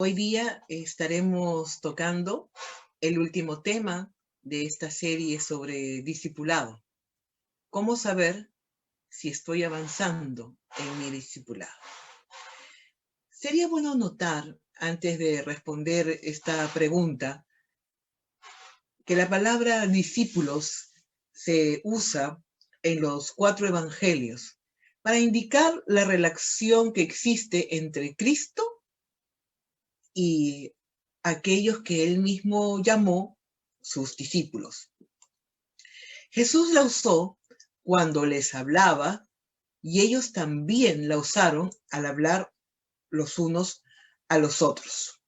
Hoy día estaremos tocando el último tema de esta serie sobre discipulado. ¿Cómo saber si estoy avanzando en mi discipulado? Sería bueno notar, antes de responder esta pregunta, que la palabra discípulos se usa en los 4 evangelios para indicar la relación que existe entre Cristo y aquellos que él mismo llamó sus discípulos. Jesús la usó cuando les hablaba y ellos también la usaron al hablar los unos a los otros.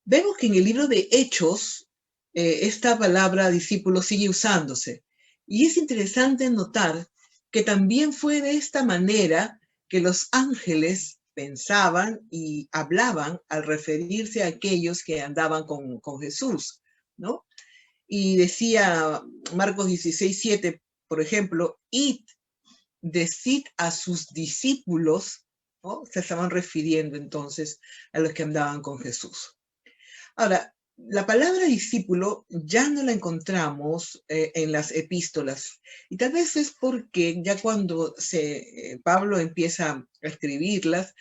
Vemos que en el libro de Hechos esta palabra discípulo sigue usándose y es interesante notar que también fue de esta manera que los ángeles pensaban y hablaban al referirse a aquellos que andaban con Jesús, ¿no? Y decía Marcos 16:7, por ejemplo, id, decid a sus discípulos, ¿no? Se estaban refiriendo entonces a los que andaban con Jesús. Ahora, la palabra discípulo ya no la encontramos en las epístolas y tal vez es porque ya cuando Pablo empieza a escribirlas,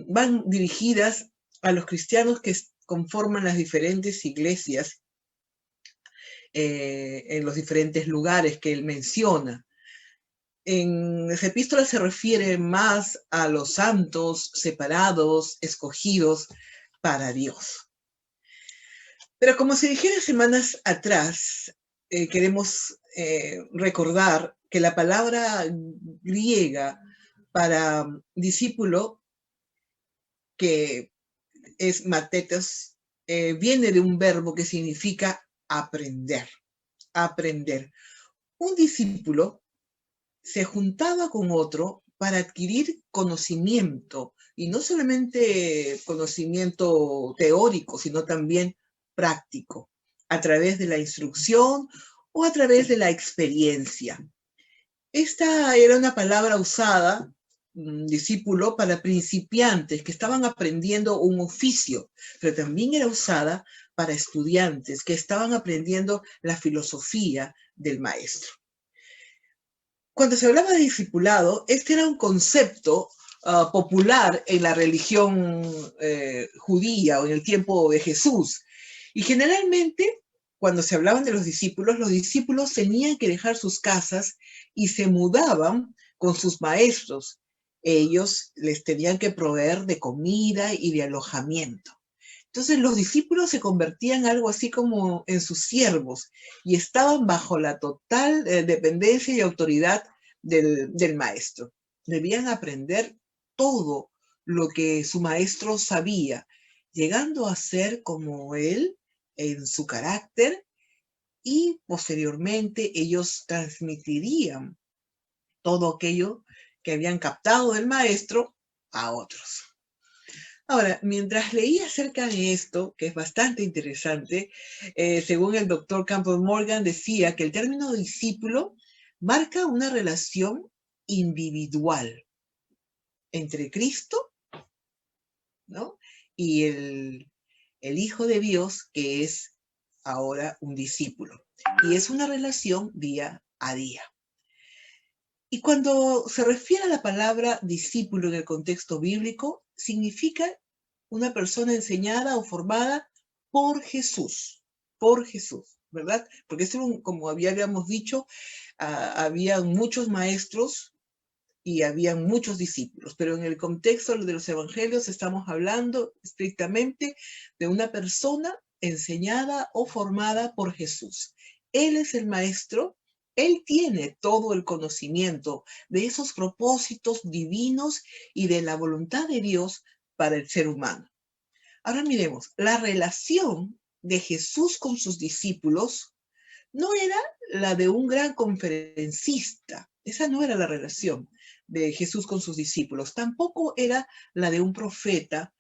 van dirigidas a los cristianos que conforman las diferentes iglesias en los diferentes lugares que él menciona. En las epístolas se refiere más a los santos, separados, escogidos para Dios. Pero como se dijera semanas atrás, queremos recordar que la palabra griega para discípulo, que es matetos, viene de un verbo que significa aprender. Aprender. Un discípulo se juntaba con otro para adquirir conocimiento, y no solamente conocimiento teórico, sino también práctico, a través de la instrucción o a través de la experiencia. Esta era una palabra usada, discípulo, para principiantes que estaban aprendiendo un oficio, pero también era usada para estudiantes que estaban aprendiendo la filosofía del maestro. Cuando se hablaba de discipulado, este era un concepto popular en la religión judía o en el tiempo de Jesús. Y generalmente, cuando se hablaban de los discípulos tenían que dejar sus casas y se mudaban con sus maestros. Ellos les tenían que proveer de comida y de alojamiento. Entonces los discípulos se convertían algo así como en sus siervos y estaban bajo la total dependencia y autoridad del maestro. Debían aprender todo lo que su maestro sabía, llegando a ser como él en su carácter, y posteriormente ellos transmitirían todo aquello que habían captado del maestro a otros. Ahora, mientras leía acerca de esto, que es bastante interesante, según el doctor Campbell Morgan decía que el término discípulo marca una relación individual entre Cristo, ¿no?, y el Hijo de Dios, que es ahora un discípulo. Y es una relación día a día. Y cuando se refiere a la palabra discípulo en el contexto bíblico, significa una persona enseñada o formada por Jesús, ¿verdad? Porque esto, como habíamos dicho, había muchos maestros y habían muchos discípulos, pero en el contexto de los evangelios estamos hablando estrictamente de una persona enseñada o formada por Jesús. Él es el maestro. Él tiene todo el conocimiento de esos propósitos divinos y de la voluntad de Dios para el ser humano. Ahora miremos, la relación de Jesús con sus discípulos no era la de un gran conferencista. Esa no era la relación de Jesús con sus discípulos. Tampoco era la de un profeta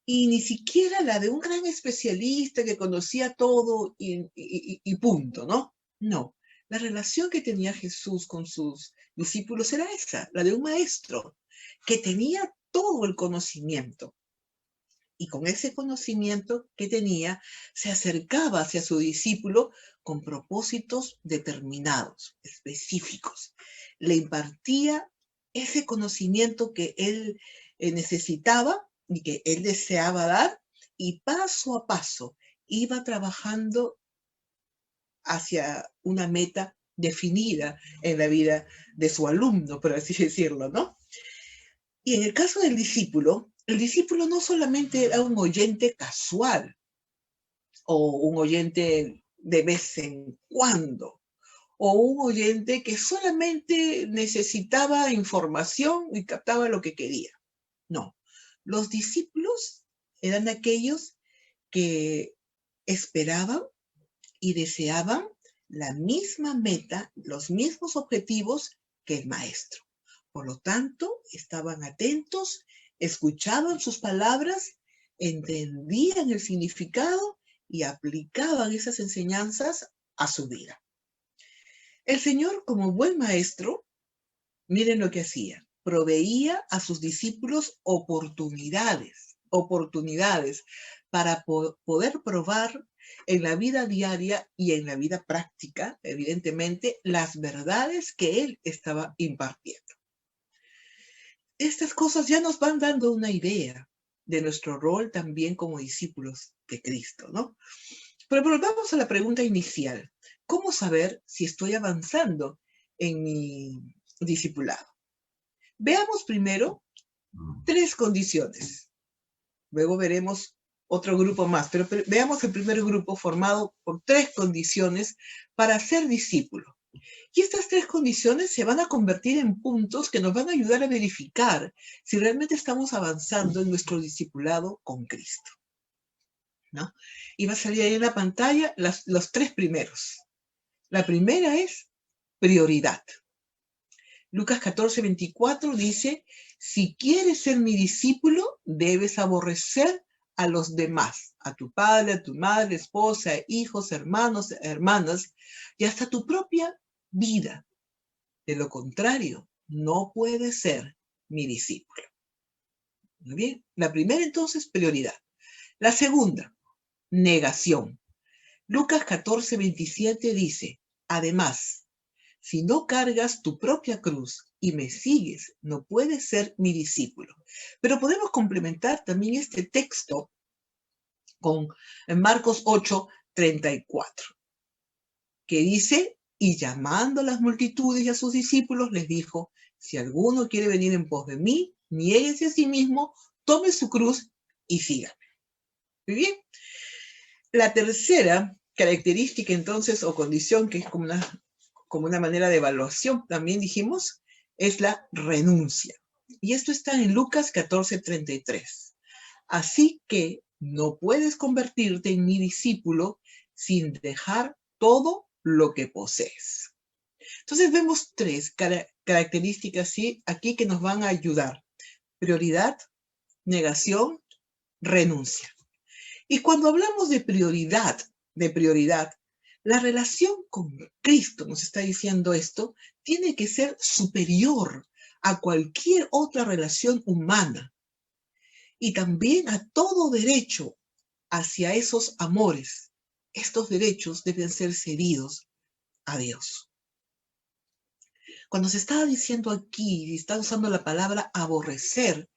y ni siquiera la de un gran especialista que conocía todo y punto, ¿no? No. La relación que tenía Jesús con sus discípulos era esa, la de un maestro que tenía todo el conocimiento. Y con ese conocimiento que tenía, se acercaba hacia su discípulo con propósitos determinados, específicos. Le impartía ese conocimiento que él necesitaba y que él deseaba dar, y paso a paso iba trabajando hacia una meta definida en la vida de su alumno, por así decirlo, ¿no? Y en el caso del discípulo, el discípulo no solamente era un oyente casual o un oyente de vez en cuando, o un oyente que solamente necesitaba información y captaba lo que quería. No, los discípulos eran aquellos que esperaban y deseaban la misma meta, los mismos objetivos que el maestro. Por lo tanto, estaban atentos, escuchaban sus palabras, entendían el significado y aplicaban esas enseñanzas a su vida. El Señor, como buen maestro, miren lo que hacía. Proveía a sus discípulos oportunidades para poder probar en la vida diaria y en la vida práctica, evidentemente, las verdades que Él estaba impartiendo. Estas cosas ya nos van dando una idea de nuestro rol también como discípulos de Cristo, ¿no? Pero volvamos a la pregunta inicial. ¿Cómo saber si estoy avanzando en mi discipulado? Veamos primero 3 condiciones. Luego veremos otro grupo más, pero veamos el primer grupo formado por 3 condiciones para ser discípulo. Y estas 3 condiciones se van a convertir en puntos que nos van a ayudar a verificar si realmente estamos avanzando en nuestro discipulado con Cristo, ¿no? Y va a salir ahí en la pantalla los 3 primeros. La primera es prioridad. Lucas 14:24 dice, si quieres ser mi discípulo, debes aborrecer a los demás, a tu padre, a tu madre, esposa, hijos, hermanos, hermanas, y hasta tu propia vida. De lo contrario, no puedes ser mi discípulo. Muy bien, la primera entonces, prioridad. La segunda, negación. Lucas 14:27 dice, además, si no cargas tu propia cruz y me sigues, no puedes ser mi discípulo. Pero podemos complementar también este texto con Marcos 8:34, que dice, y llamando a las multitudes y a sus discípulos, les dijo, si alguno quiere venir en pos de mí, niéguese a sí mismo, tome su cruz y sígame. Muy bien. La tercera característica entonces o condición, que es como una manera de evaluación, también dijimos, es la renuncia. Y esto está en Lucas 14:33. Así que no puedes convertirte en mi discípulo sin dejar todo lo que posees. Entonces vemos 3 características aquí que nos van a ayudar. Prioridad, negación, renuncia. Y cuando hablamos de prioridad, la relación con Cristo, nos está diciendo esto, tiene que ser superior a cualquier otra relación humana y también a todo derecho hacia esos amores. Estos derechos deben ser cedidos a Dios. Cuando se está diciendo aquí, y está usando la palabra aborrecer,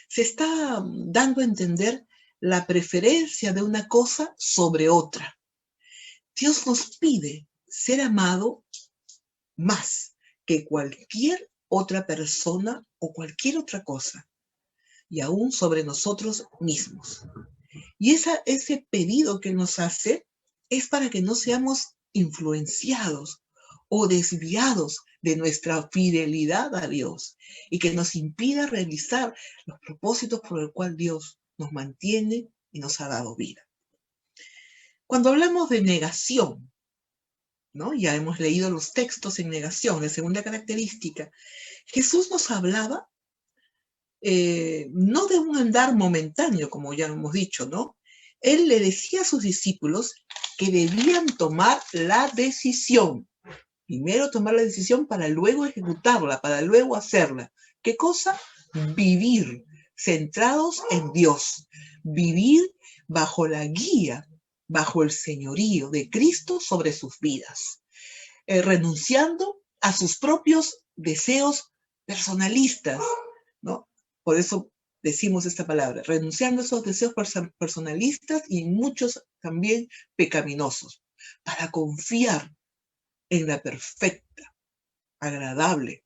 se está dando a entender la preferencia de una cosa sobre otra. Dios nos pide ser amado más que cualquier otra persona o cualquier otra cosa, y aún sobre nosotros mismos. Y ese pedido que nos hace es para que no seamos influenciados o desviados de nuestra fidelidad a Dios y que nos impida realizar los propósitos por el cual Dios nos mantiene y nos ha dado vida. Cuando hablamos de negación, ¿no? Ya hemos leído los textos en negación, la segunda característica. Jesús nos hablaba no de un andar momentáneo, como ya hemos dicho, ¿no? Él le decía a sus discípulos que debían tomar la decisión. Primero tomar la decisión para luego ejecutarla, para luego hacerla. ¿Qué cosa? Vivir centrados en Dios, vivir bajo la guía, bajo el señorío de Cristo sobre sus vidas, renunciando a sus propios deseos personalistas, ¿no? Por eso decimos esta palabra, renunciando a esos deseos personalistas y muchos también pecaminosos, para confiar en la perfecta, agradable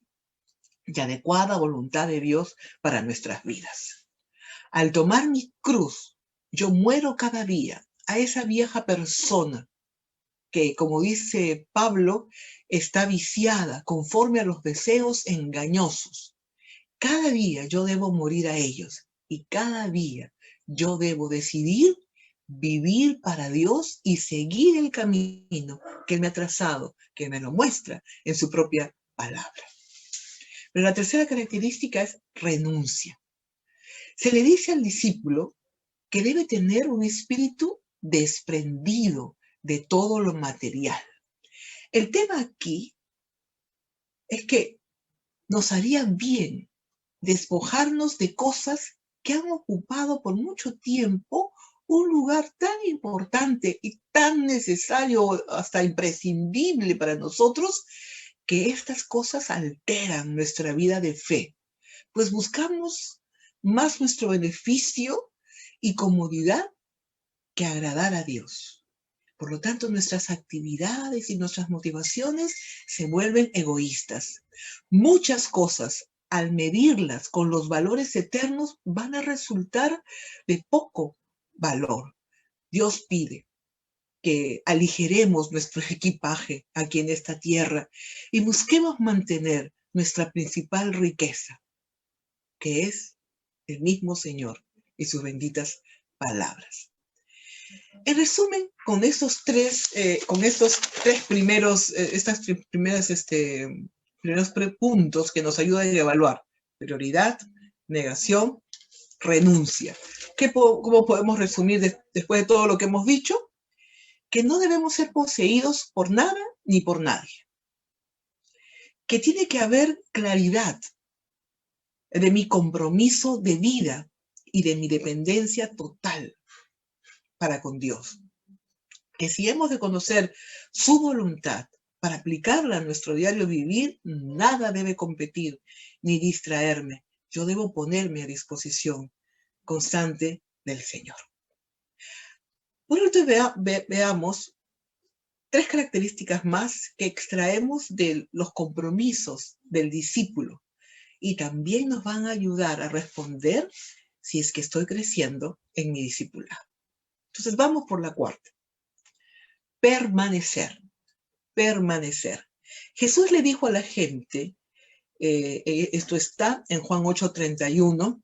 y adecuada voluntad de Dios para nuestras vidas. Al tomar mi cruz, yo muero cada día a esa vieja persona que, como dice Pablo, está viciada conforme a los deseos engañosos. Cada día yo debo morir a ellos y cada día yo debo decidir vivir para Dios y seguir el camino que Él me ha trazado, que me lo muestra en su propia palabra. Pero la tercera característica es renuncia. Se le dice al discípulo que debe tener un espíritu desprendido de todo lo material. El tema aquí es que nos haría bien despojarnos de cosas que han ocupado por mucho tiempo un lugar tan importante y tan necesario, hasta imprescindible para nosotros, que estas cosas alteran nuestra vida de fe, pues buscamos más nuestro beneficio y comodidad que agradar a Dios. Por lo tanto, nuestras actividades y nuestras motivaciones se vuelven egoístas. Muchas cosas, al medirlas con los valores eternos, van a resultar de poco valor. Dios pide que aligeremos nuestro equipaje aquí en esta tierra y busquemos mantener nuestra principal riqueza, que es el mismo Señor y sus benditas palabras. En resumen, con estos tres primeros, primeros puntos que nos ayudan a evaluar: prioridad, negación, renuncia. ¿Cómo podemos resumir después de todo lo que hemos dicho? Que no debemos ser poseídos por nada ni por nadie. Que tiene que haber claridad de mi compromiso de vida y de mi dependencia total para con Dios. Que si hemos de conocer su voluntad para aplicarla a nuestro diario vivir, nada debe competir ni distraerme. Yo debo ponerme a disposición constante del Señor. Por último, veamos tres características más que extraemos de los compromisos del discípulo y también nos van a ayudar a responder si es que estoy creciendo en mi discipulado. Entonces vamos por la cuarta. Permanecer. Jesús le dijo a la gente, esto está en Juan 8:31,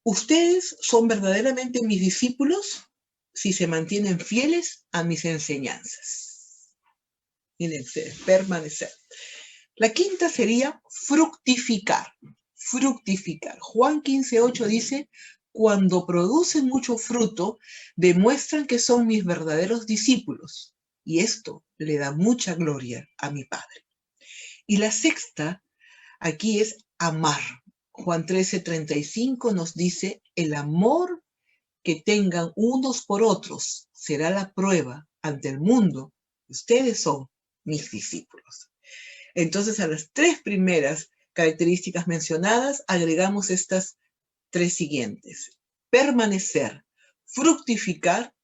ustedes son verdaderamente mis discípulos si se mantienen fieles a mis enseñanzas. Miren ustedes, permanecer. La quinta sería fructificar. Juan 15:8 dice, cuando producen mucho fruto, demuestran que son mis verdaderos discípulos, y esto le da mucha gloria a mi Padre. Y la sexta aquí es amar. Juan 13:35 nos dice, el amor que tengan unos por otros será la prueba ante el mundo. Ustedes son mis discípulos. Entonces, a las tres primeras características mencionadas, agregamos estas tres siguientes: permanecer, fructificar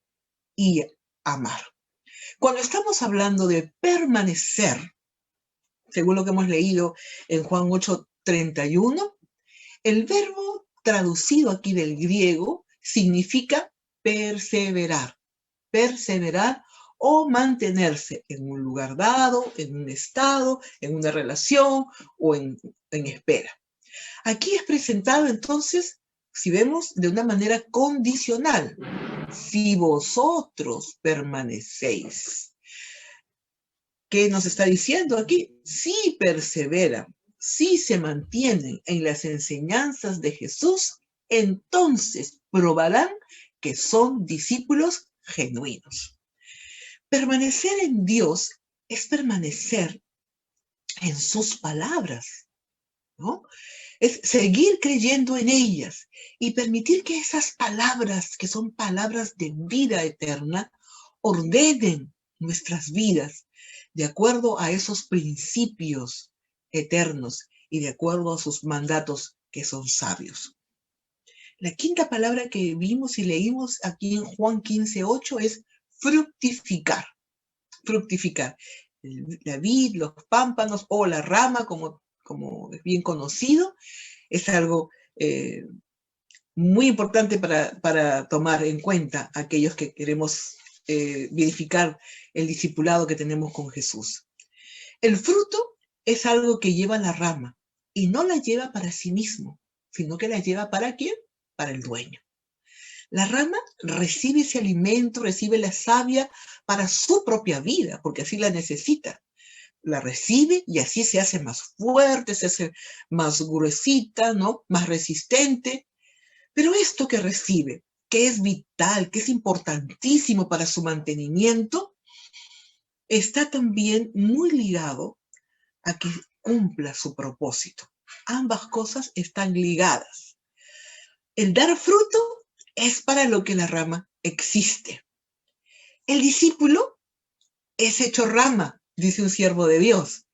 y amar. Cuando estamos hablando de permanecer, según lo que hemos leído en Juan 8:31, el verbo traducido aquí del griego significa perseverar o mantenerse en un lugar dado, en un estado, en una relación o en espera. Aquí es presentado entonces, si vemos, de una manera condicional. Si vosotros permanecéis. ¿Qué nos está diciendo aquí? Si perseveran, si se mantienen en las enseñanzas de Jesús, entonces probarán que son discípulos genuinos. Permanecer en Dios es permanecer en sus palabras, ¿no? es seguir creyendo en ellas y permitir que esas palabras, que son palabras de vida eterna, ordenen nuestras vidas de acuerdo a esos principios eternos y de acuerdo a sus mandatos que son sabios. La quinta palabra que vimos y leímos aquí en Juan 15:8 es fructificar. Fructificar. La vid, los pámpanos o la rama, como es bien conocido, es algo muy importante para tomar en cuenta aquellos que queremos verificar el discipulado que tenemos con Jesús. El fruto es algo que lleva la rama y no la lleva para sí mismo, sino que la lleva ¿para quién? Para el dueño. La rama recibe ese alimento, recibe la savia para su propia vida, porque así la necesita. La recibe y así se hace más fuerte, se hace más gruesita, ¿no? Más resistente. Pero esto que recibe, que es vital, que es importantísimo para su mantenimiento, está también muy ligado a que cumpla su propósito. Ambas cosas están ligadas. El dar fruto es para lo que la rama existe. El discípulo es hecho rama, dice un siervo de Dios,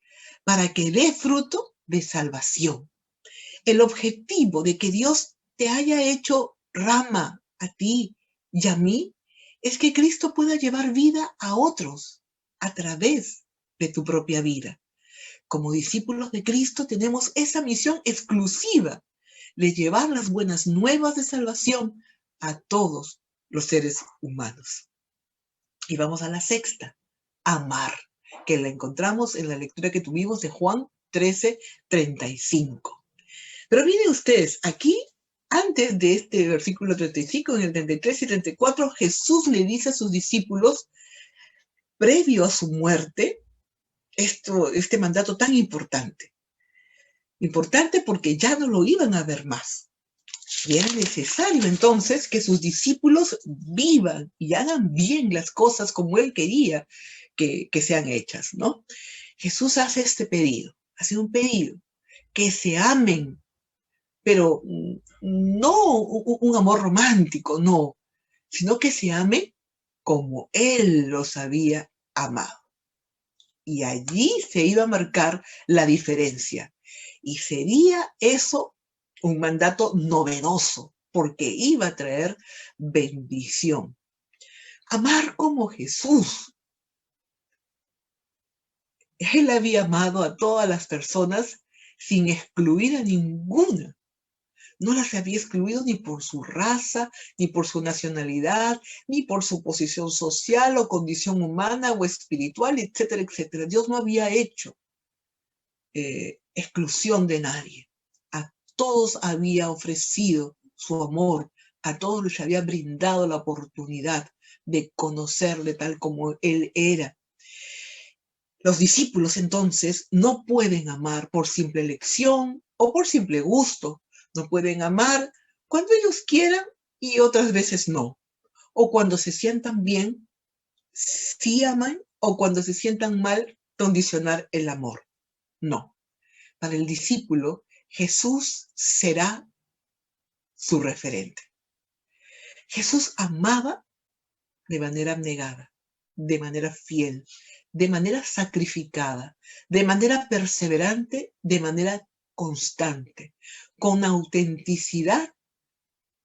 para que dé fruto de salvación. El objetivo de que Dios te haya hecho rama a ti y a mí es que Cristo pueda llevar vida a otros a través de tu propia vida. Como discípulos de Cristo tenemos esa misión exclusiva de llevar las buenas nuevas de salvación a todos los seres humanos. Y vamos a la sexta, amar, que la encontramos en la lectura que tuvimos de Juan 13:35. Pero miren ustedes, aquí, antes de este versículo 35, en el 33 y 34, Jesús le dice a sus discípulos, previo a su muerte, este mandato tan importante. Importante porque ya no lo iban a ver más. Y era necesario entonces que sus discípulos vivan y hagan bien las cosas como Él quería que sean hechas, ¿no? Jesús hace este pedido, hace un pedido, que se amen, pero no un amor romántico, no, sino que se amen como Él los había amado. Y allí se iba a marcar la diferencia. Y sería eso un mandato novedoso, porque iba a traer bendición. Amar como Jesús. Él había amado a todas las personas sin excluir a ninguna. No las había excluido ni por su raza, ni por su nacionalidad, ni por su posición social o condición humana o espiritual, etcétera, etcétera. Dios no había hecho exclusión de nadie. A todos había ofrecido su amor, a todos les había brindado la oportunidad de conocerle tal como Él era. Los discípulos entonces no pueden amar por simple elección o por simple gusto. No pueden amar cuando ellos quieran y otras veces no. O cuando se sientan bien, sí aman, o cuando se sientan mal, condicionar el amor. No. Para el discípulo, Jesús será su referente. Jesús amaba de manera abnegada, de manera fiel, de manera sacrificada, de manera perseverante, de manera constante, con autenticidad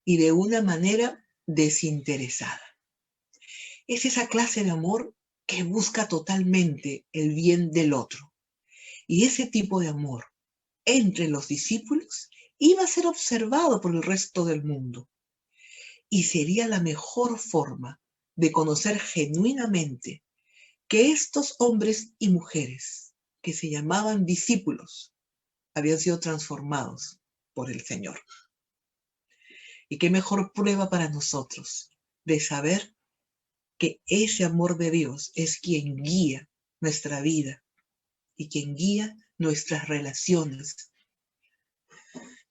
y de una manera desinteresada. Es esa clase de amor que busca totalmente el bien del otro. Y ese tipo de amor entre los discípulos iba a ser observado por el resto del mundo. Y sería la mejor forma de conocer genuinamente que estos hombres y mujeres que se llamaban discípulos habían sido transformados por el Señor. Y qué mejor prueba para nosotros de saber que ese amor de Dios es quien guía nuestra vida y quien guía nuestras relaciones.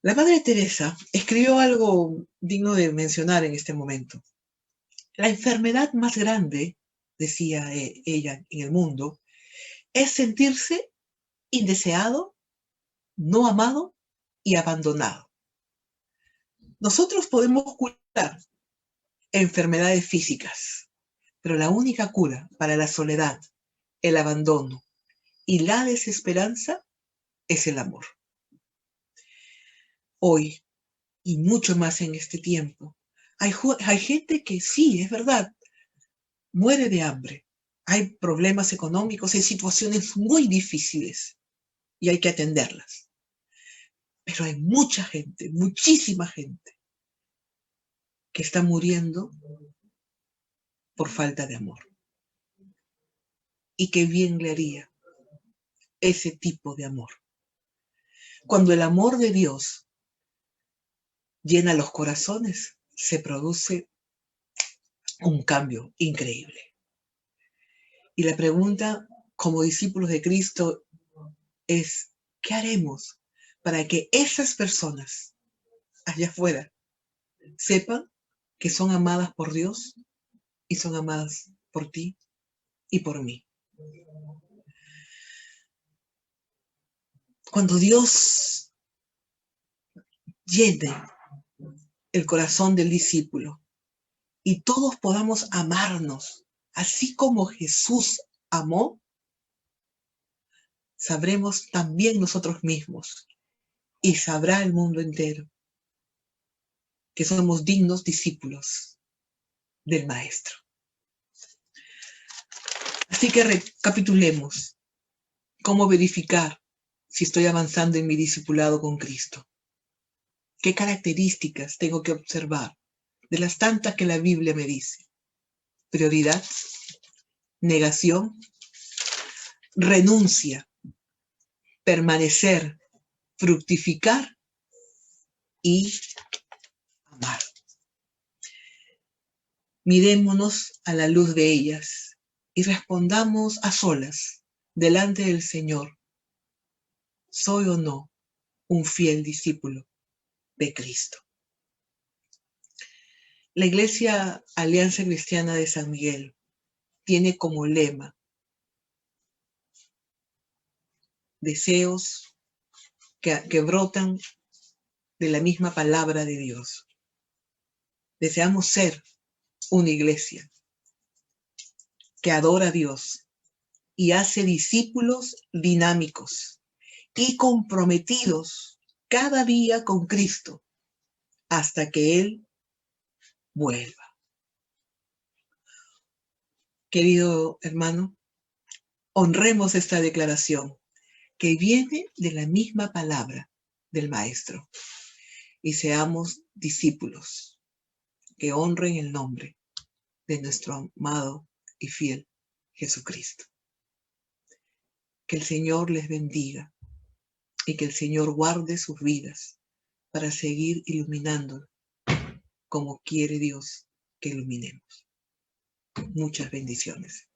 La Madre Teresa escribió algo digno de mencionar en este momento. La enfermedad más grande, decía ella, en el mundo, es sentirse indeseado, no amado y abandonado. Nosotros podemos curar enfermedades físicas, pero la única cura para la soledad, el abandono y la desesperanza es el amor. Hoy, y mucho más en este tiempo, hay gente que sí, es verdad, muere de hambre. Hay problemas económicos, hay situaciones muy difíciles y hay que atenderlas. Pero hay mucha gente, muchísima gente, que está muriendo por falta de amor. Y qué bien le haría ese tipo de amor. Cuando el amor de Dios llena los corazones, se produce un cambio increíble. Y la pregunta, como discípulos de Cristo, es, ¿qué haremos para que esas personas allá afuera sepan que son amadas por Dios y son amadas por ti y por mí? Cuando Dios llene el corazón del discípulo y todos podamos amarnos, así como Jesús amó, sabremos también nosotros mismos y sabrá el mundo entero que somos dignos discípulos del Maestro. Así que recapitulemos cómo verificar si estoy avanzando en mi discipulado con Cristo. ¿Qué características tengo que observar de las tantas que la Biblia me dice? Prioridad, negación, renuncia, permanecer, fructificar y amar. Mirémonos a la luz de ellas y respondamos a solas delante del Señor: ¿soy o no un fiel discípulo de Cristo? La Iglesia Alianza Cristiana de San Miguel tiene como lema: deseos que brotan de la misma palabra de Dios. Deseamos ser una iglesia que adora a Dios y hace discípulos dinámicos y comprometidos cada día con Cristo hasta que Él vuelva. Querido hermano, honremos esta declaración que viene de la misma palabra del Maestro y seamos discípulos que honren el nombre de nuestro amado y fiel Jesucristo. Que el Señor les bendiga y que el Señor guarde sus vidas para seguir iluminando como quiere Dios que iluminemos. Muchas bendiciones.